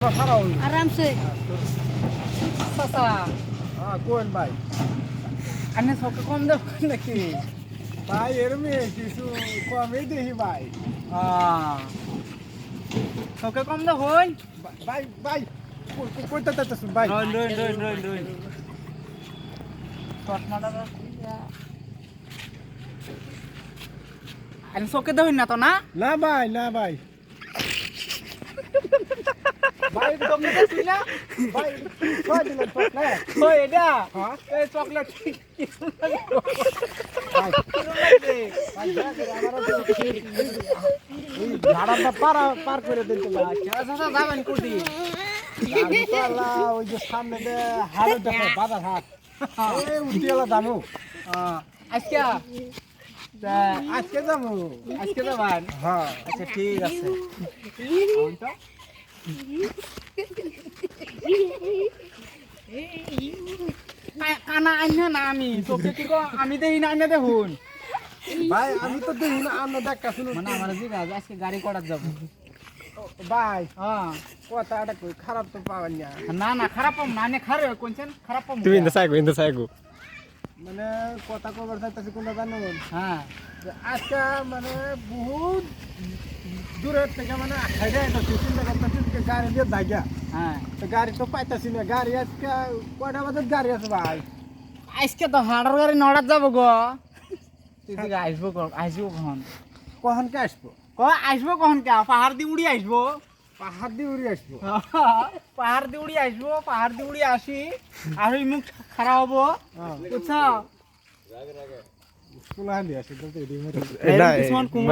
आराम से চাচা কোন ভাই আপনি সবকে কম দেবেন নাকি ভাই এরমই কিছু কমই দেখি ভাই সবকে কম দেখুন ভাই ভাই কইতে চাইতেছেন ভাই রইন চশমাটা আপনি সবকে দেখুন না তো না না ভাই ভাই সবকে দেখুন না ভাই কই দিলেন তো না ওই এটা হ্যাঁ এই চকলেট কিছু লাগে ভাই কিরম লাগছে ভাই এই ঝাড়াটা পার করে দিন তো ভাই চাচা যাবেন কোটি আল্লাহ ওই যে সামনে দে হাড় দেখে বাজার হাট এই উঠিয়ালা দামু আজকে আজকে যাবো আজকে যাবেন হ্যাঁ আচ্ছা ঠিক আছে কানা আইনা না আমি তোকে কি আমি দেখি না আইনা দেখুন ভাই আমি তো দেখি না আমরা দেখা শুনুন মানে আমার জিগা আজকে গাড়ি করার যাব ভাই হ্যাঁ কথাটা কই খারাপ তো পাবেন না না খারাপ পাম না নে খারে কোনছেন খারাপ পাম তুমি ইন্দা সাইগো মানে কথা কবার চাইতেছি কোনটা জানুন হ্যাঁ যে আজকে মানে বহুত দূরের থেকে মানে হাইডা এটা চিন্তা করতেছি যে গাড়ি দিয়ে জায়গা হ্যাঁ তো গাড়ি তো পাইতাছি না গাড়ি আজকে কয়টা বাজে গাড়ি আছে ভাই আজকে তো হাড়ার গাড়ি নড়াত যাব গো তুই দিকে আসবো কখন কখনকে আসবো আসবো কখন কে পাহাড় দিয়ে উড়ি আসবো পাহাড় দিয়ে উড়ে আসবো পাহাড় দিয়ে উড়ি আসবো পাহাড় দিয়ে উড়ি আসি আর ওই মুখ খারাপ হবো বুঝছো স্কুল হান্দি আসে তো না কিছুমান কুমোর